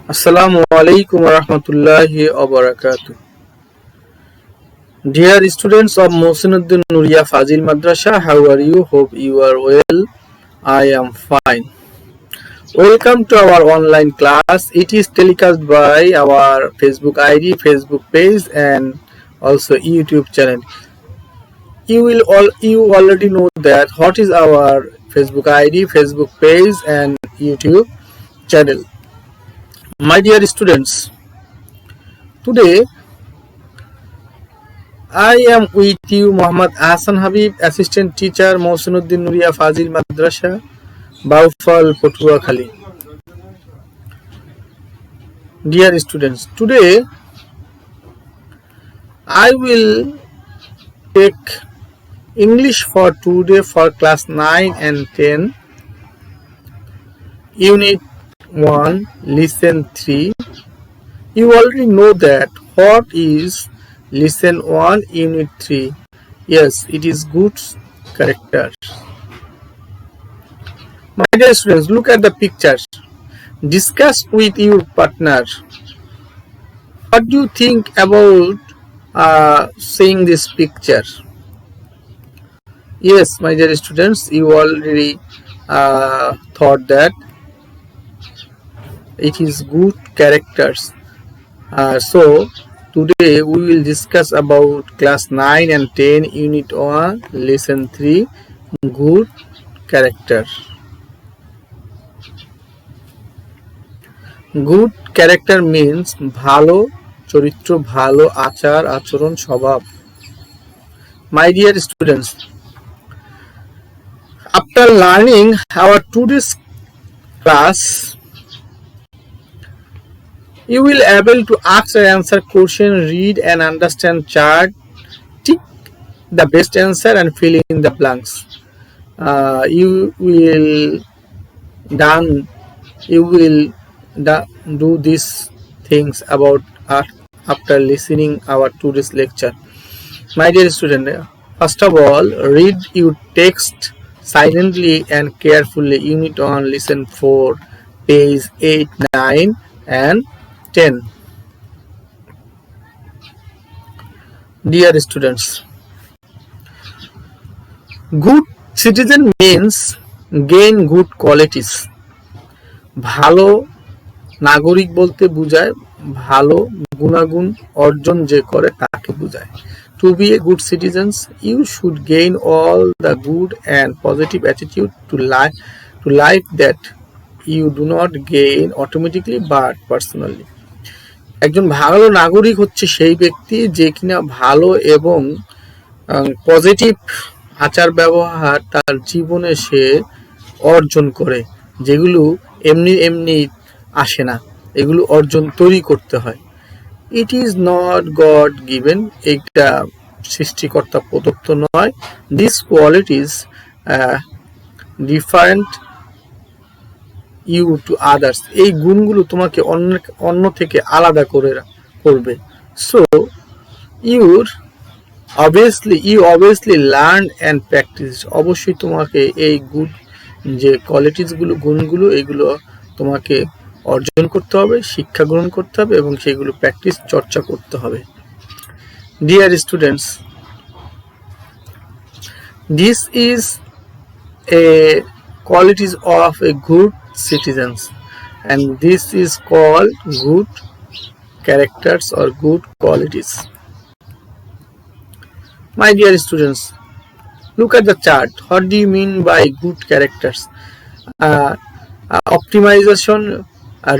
Assalamu alaikum warahmatullahi wabarakatuh. Dear students of Mohsinuddin Nuria Fazil Madrasa, how are you? Hope you are well. I am fine. Welcome to our online class. It is telecast by our Facebook ID, Facebook page, and also YouTube channel. You already know that what is our Facebook ID, Facebook page, and YouTube channel. My dear students, today I am with you, Muhammad Ahsan Habib, Assistant Teacher, Mohsinuddin Nuria Fazil Madrasa, Baufal, Patuakhali. Dear students, today I will take English for today for class 9 and 10, Unit 1, Lesson 3. You already know that what is Lesson 1, Unit 3. Yes, it is good character. My dear students, look at the pictures. Discuss with your partner. What do you think about seeing this picture? Yes, my dear students, you already thought that it is good characters. So today we will discuss about class 9 and 10, Unit 1, Lesson 3, good character. Good character means ভালো চরিত্র, ভালো আচার আচরণ, স্বভাব. My dear students, after learning our today's class, you will able to ask and answer question, read and understand chart, tick the best answer and fill in the blanks. You will do these things about after listening our today's lecture. My dear student, first of all, read your text silently and carefully. Unit 1, Lesson 4, page 8, 9 and 10. Dear students, good citizen means gain good qualities. ভালো নাগরিক বলতে বোঝায় ভালো গুণাগুণ অর্জন যে করে তাকে বোঝায়। To be a good citizen, you should gain all the good and positive attitude to life that you do not gain automatically but personally. একজন ভালো নাগরিক হচ্ছে সেই ব্যক্তি যে কিনা ভালো এবং পজিটিভ আচার ব্যবহার তার জীবনে সে অর্জন করে, যেগুলো এমনি এমনি আসে না, এগুলো অর্জন তৈরি করতে হয়। It is not God given, এটা সৃষ্টিকর্তা প্রদত্ত নয়। This qualities different you to others, এই গুণগুলো তোমাকে অন্য থেকে আলাদা করবে। So you obviously learn and practise, অবশ্যই তোমাকে এই গুড যে কোয়ালিটিসগুলো, গুণগুলো, এগুলো তোমাকে অর্জন করতে হবে, শিক্ষা গ্রহণ করতে হবে এবং সেগুলো প্র্যাকটিস চর্চা করতে হবে। Dear students, this is a qualities of a good citizens and this is called good characters or good qualities. My dear students, look at the chart. What do you mean by good characters? Optimization,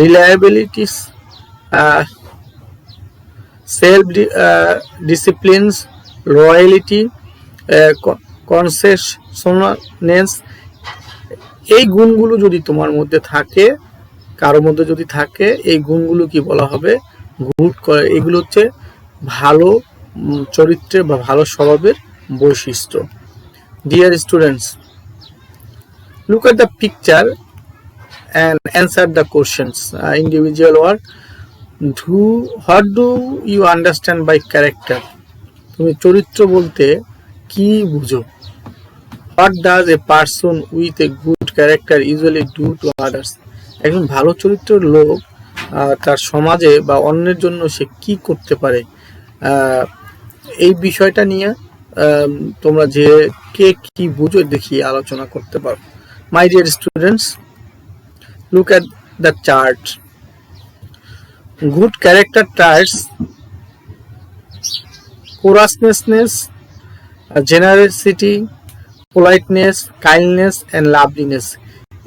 reliabilities, self disciplines, loyalty, conscientiousness. এই গুণগুলো যদি তোমার মধ্যে থাকে, কারো মধ্যে যদি থাকে, এই গুণগুলো কি বলা হবে? গুড। এগুলো হচ্ছে ভালো চরিত্রের বা ভালো স্বভাবের বৈশিষ্ট্য। Dear students, look at the picture and answer the questions. Individual work. What do you understand by character? তুমি চরিত্র বলতে কি বুঝো? What does a person with a good character usually do to others? একজন ভালো চরিত্রের লোক তার সমাজে বা অন্যের জন্য সে কি করতে পারে, এই বিষয়টা নিয়ে তোমরা যে কে কি বুঝো দেখি আলোচনা করতে পারো। My dear students, look at the chart. Good character traits: courageousness, generosity, politeness, kindness and loveliness.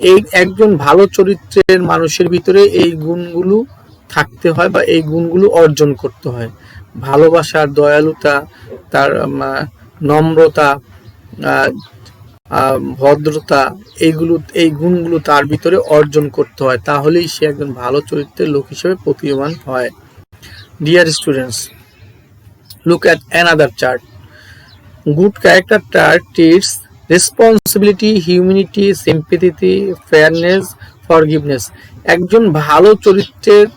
এই একজন ভালো চরিত্রের মানুষের ভিতরে এই গুণগুলো থাকতে হয় বা এই গুণগুলো অর্জন করতে হয়। ভালোবাসা, দয়ালুতা, তার নম্রতা, ভদ্রতা, এই গুণগুলো তার ভিতরে অর্জন করতে হয়, তাহলেই সে একজন ভালো চরিত্রের লোক হিসেবে প্রতীয়মান হয়। Dear students, look at another chart. Good character treats responsibility, humanity, sympathy, fairness, forgiveness. একজন ভালো চরিত্রের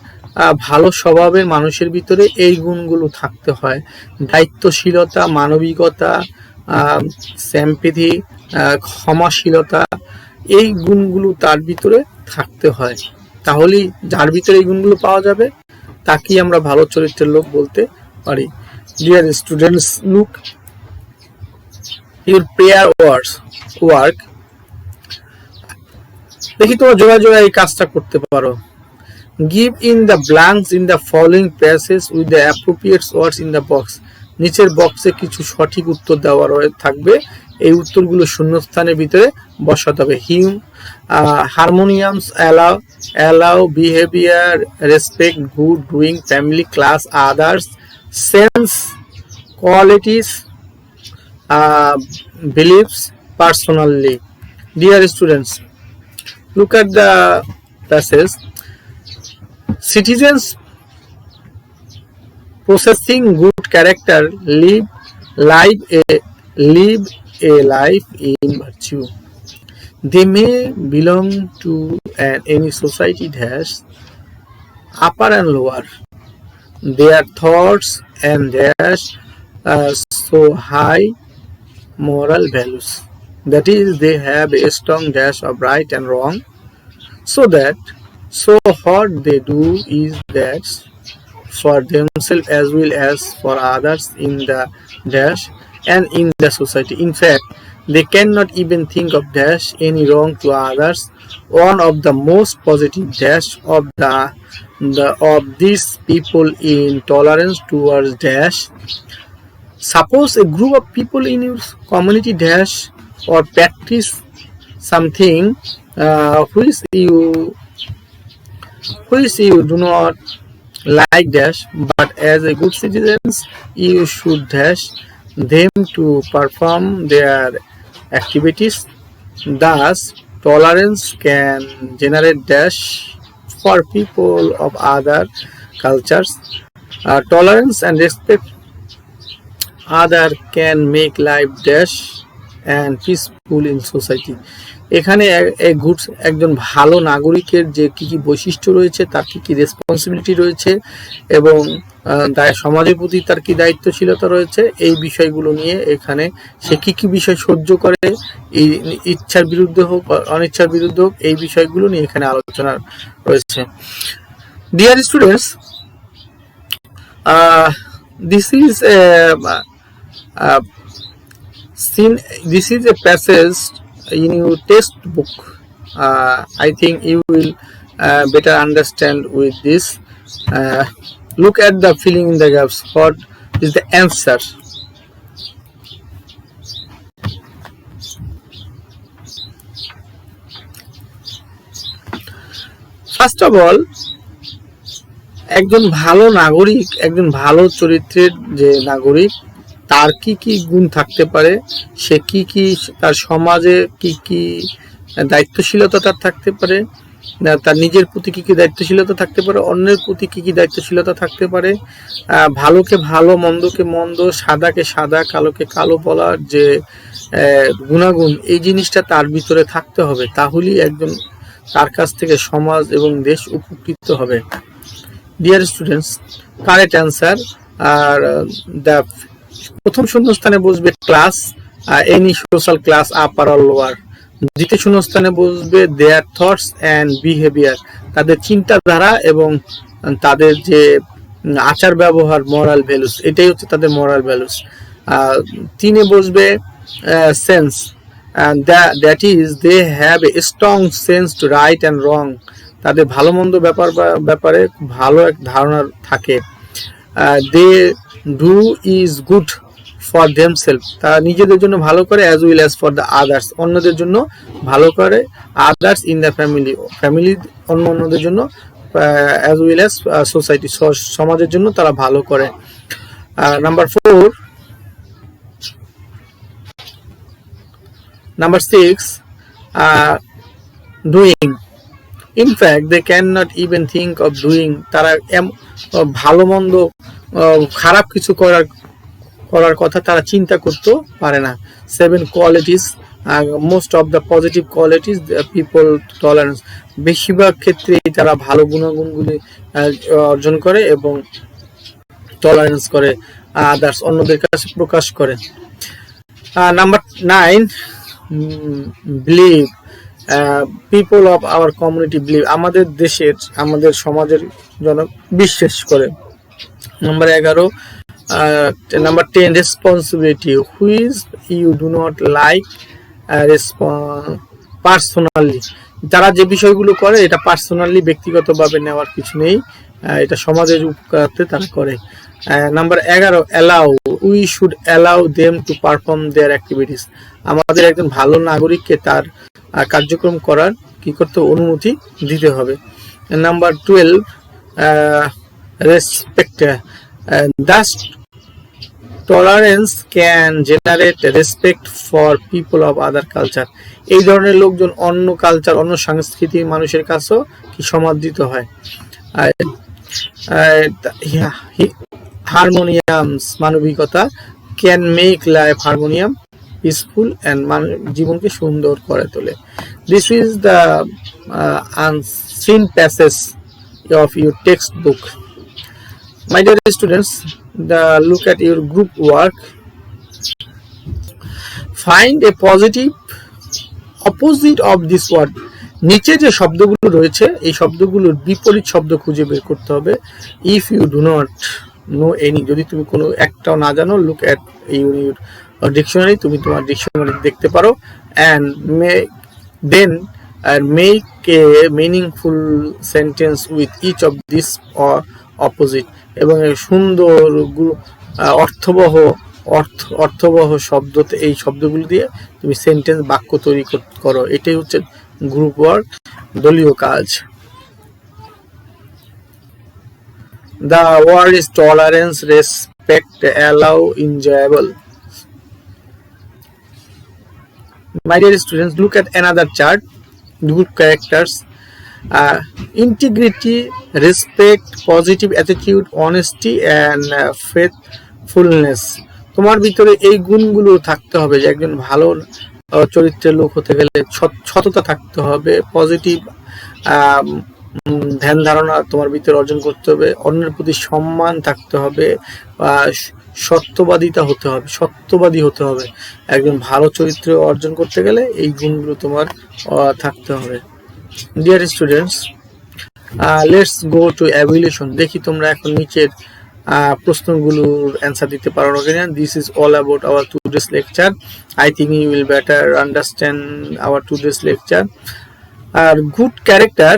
ভালো স্বভাবের মানুষের ভিতরে এই গুণগুলো থাকতে হয়। দায়িত্বশীলতা, মানবিকতা, সিম্প্যাথি, ক্ষমাশীলতা, এই গুণগুলো তার ভিতরে থাকতে হয়। তাহলেই যার ভিতরে এই গুণগুলো পাওয়া যাবে তাকেই আমরা ভালো চরিত্রের লোক বলতে পারি। Dear students, look your prayer work. দেখি তোমরা জোড়া জোড়া এই কাজটা করতে পারো। Give in the blanks in the following passages with the appropriate words in the box. নিচের বক্সে কিছু সঠিক উত্তর দেওয়া থাকবে, এই উত্তরগুলো শূন্যস্থানের ভিতরে বসাতে হবে। Harmoniums, allow, behaviour, respect, good, doing, family, class, others, sense, qualities, believes, personally. Dear students, look at the passage. Citizens possessing good character live a life in virtue. They may belong to any society dash upper and lower. Their thoughts and dash so high moral values. That is, they have a strong dash of right and wrong, so what they do is that for themselves as well as for others in the dash and in the society. In fact, they cannot even think of dash any wrong to others. One of the most positive dash of these people in tolerance towards dash. Suppose a group of people in your community dash or practice something which you do not like dash, but as a good citizens you should dash them to perform their activities. Thus, tolerance can generate dash for people of other cultures. Tolerance and respect other can make life dash and peaceful in society. এখানে একজন ভালো নাগরিকের যে কি কি বৈশিষ্ট্য রয়েছে, তার কি কি রেসপন্সিবিলিটি রয়েছে এবং সমাজের প্রতি তার কি দায়িত্বশীলতা রয়েছে, এই বিষয়গুলো নিয়ে এখানে সে কি কি বিষয় সহ্য করে, এই ইচ্ছার বিরুদ্ধে হোক অনিচ্ছার বিরুদ্ধে হোক, এই বিষয়গুলো নিয়ে এখানে আলোচনা রয়েছে। Dear students, this is a passage in your textbook. I think you will better understand with this. Look at the filling in the gaps. What is the answer? First of all, একজন ভালো নাগরিক, একজন ভালো চরিত্রের যে নাগরিক, তার কি কি গুণ থাকতে পারে, সে কি কি তার সমাজে কি কি দায়িত্বশীলতা তার থাকতে পারে, তার নিজের প্রতি কি কি দায়িত্বশীলতা থাকতে পারে, অন্যের প্রতি কি কি দায়িত্বশীলতা থাকতে পারে, ভালোকে ভালো, মন্দকে মন্দ, সাদাকে সাদা, কালোকে কালো বলার যে গুণাগুণ, এই জিনিসটা তার ভিতরে থাকতে হবে, তাহলেই একজন তার কাছ থেকে সমাজ এবং দেশ উপকৃত হবে। Dear students, correct answer are the প্রথম শূন্যস্থানে বসবে class, any social class, upper or lower. দ্বিতীয় শূন্যস্থানে বসবে দেয়ার থটস অ্যান্ড বিহেভিয়ার, তাদের চিন্তাধারা এবং তাদের যে আচার ব্যবহার, মরাল ভ্যালুস, এটাই হচ্ছে তাদের মরাল ভ্যালুস। তিনে বসবে sense, that is they have a strong sense to right and wrong, তাদের ভালো মন্দ ব্যাপারে ভালো এক ধারণা থাকে। They do is good for themselves, তারা নিজেদের জন্য ভালো করে, as well as for the others, অন্যদের জন্য ভালো করে, আদার্স ইন দ্য ফ্যামিলি অন্যদের জন্য, অ্যাজ ওয়েল অ্যাজ সোসাইটি সমাজের জন্য তারা ভালো করে। Number 6, doing, in fact they can not even think of doing, তারা ভালো মন্দ খারাপ কিছু করার কথা তারা চিন্তা করতে পারে না। 7, qualities, most of the positive qualities people tolerance, বেশিরভাগ ক্ষেত্রেই তারা ভালো গুণাগুণগুলি অর্জন করে এবং টলারেন্স করে, আদার্স অন্যদের কাছে প্রকাশ করে। Number 9, believe, people of our community believe, আমাদের দেশের, আমাদের সমাজের জনক বিশ্বাস করে। Number 11, number 10, responsibility, which you do not like personally, তারা যে বিষয়গুলো করে এটা পার্সোনালি ব্যক্তিগতভাবে নেওয়ার কিছু নেই, এটা সমাজের উপকারার্থে তারা করে। Number 11, allow, we should allow them to perform their activities, আমাদের একজন ভালো নাগরিককে তার কার্যক্রম করার কি করতে অনুমতি দিতে হবে। Number 12, respect, Das tolerance can generate respect for people of other culture, এই ধরনের লোকজন অন্য কালচার, অন্য সংস্কৃতির মানুষের কাছেও কি সমাদৃত হয়। হারমোনিয়ামস, মানবিকতা, can make life harmonium peaceful and জীবনকে সুন্দর করে তোলে। This is the unseen passage of your text book. My dear students, look at your group work. Find a positive opposite of this word. নিচে যে শব্দগুলো রয়েছে এই শব্দগুলোর বিপরীত শব্দ খুঁজে বের করতে হবে। If you do not know any, যদি তুমি কোনো একটাও না জানো, look at your dictionary, তুমি তোমার ডিকশনারি দেখতে পারো, and make a meaningful sentence with each of these opposite, এবং সুন্দর অর্থবহ শব্দ, এই শব্দগুলো দিয়ে তুমি সেন্টেন্স, বাক্য তৈরি করো। এটাই হচ্ছে গ্রুপ ওয়ার্ক, দলীয় কাজ। The word is tolerance, respect, allow, enjoyable. My dear students, look at another chart. Good characters, integrity, respect, positive attitude, honesty and faithfulness. তোমার ভিতরে এই গুণগুলো থাকতে হবে যে একজন ভালো চরিত্রের লোক হতে গেলে সততা থাকতে হবে, পজিটিভ ধ্যান ধারণা তোমার ভিতরে অর্জন করতে হবে, অন্যের প্রতি সম্মান থাকতে হবে, সত্যবাদী হতে হবে। একজন ভালো চরিত্র অর্জন করতে গেলে এই গুণগুলো তোমার থাকতে হবে। Dear students, let's go to evaluation. দেখি তোমরা এখন নিচের প্রশ্নগুলোর অ্যান্সার দিতে পারো কিনা। This is all about our today's lecture. I think you will better understand our today's lecture. আর good character,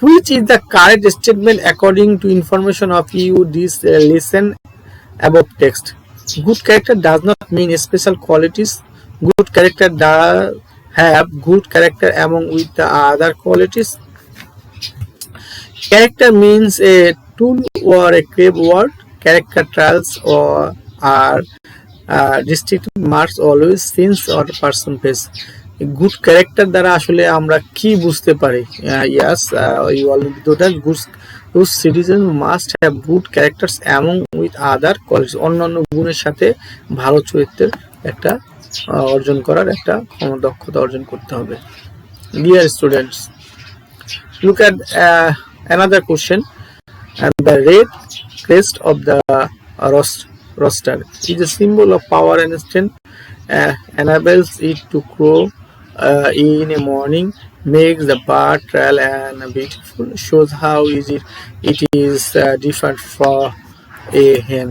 which is the correct statement according to information of you this listen above text. Good character does not mean special qualities. Good character does have good character among with the other qualities. Character means a tool or a crave word. Character traits or are distinctive marks always since or person face. Good character দ্বারা আসলে আমরা কি বুঝতে পারি? Yes, you already know that good citizens must have good characters among with other qualities. অন্যান্য গুণের সাথে ভালো চরিত্রের একটা অর্জন করার একটা দক্ষতা অর্জন করতে হবে। Dear students, look at another question. The red crest of the roster is a symbol of power and strength. enables it to crow in the morning, makes the bird trail and beautiful, shows how easy it is different from a hen.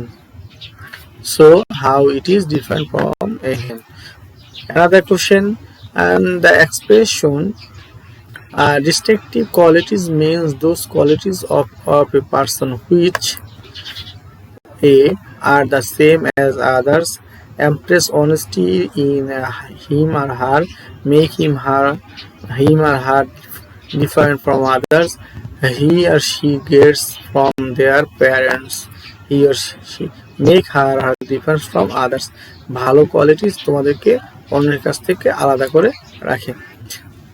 So how it is different from a hen. Another question, and the expression distinctive qualities means those qualities of a person which a are the same as others, impress honesty in him or her, make him or her different from others, he or she gets from their parents, he or she make her or her different from others. ভালো qualities তোমাদেরকে অন্যের কাছ থেকে আলাদা করে রাখে।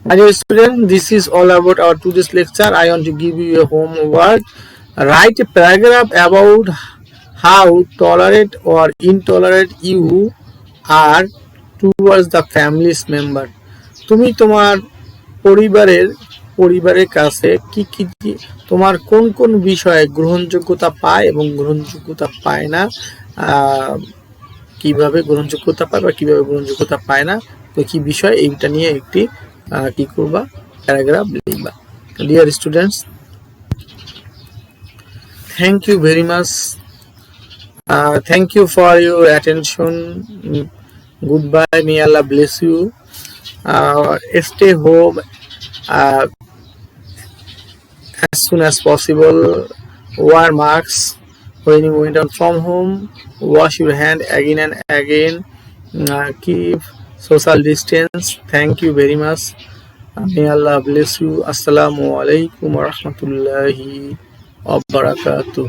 My dear student, this is all about our today's lecture. I want to give you a homework. Write a paragraph about how tolerant or intolerant you are towards the family's member. তুমি তোমার পরিবারের কাছে কি তোমার কোন কোন বিষয়ে গ্রহণযোগ্যতা পায় এবং গ্রহণযোগ্যতা পায় না, কিভাবে গ্রহণযোগ্যতা পায় বা কিভাবে গ্রহণযোগ্যতা পায় না, তো কি বিষয় এইটা নিয়ে একটি কি করবা প্যারাগ্রাফ লিখবা। Dear students, thank you very much. Thank you for your attention. Goodbye. May Allah bless you. Stay home as soon as possible. Wear masks when you went out from home. Wash your hand again and again. Keep social distance. Thank you very much. May Allah bless you. Assalamu alaikum wa rahmatullahi wa barakatuh.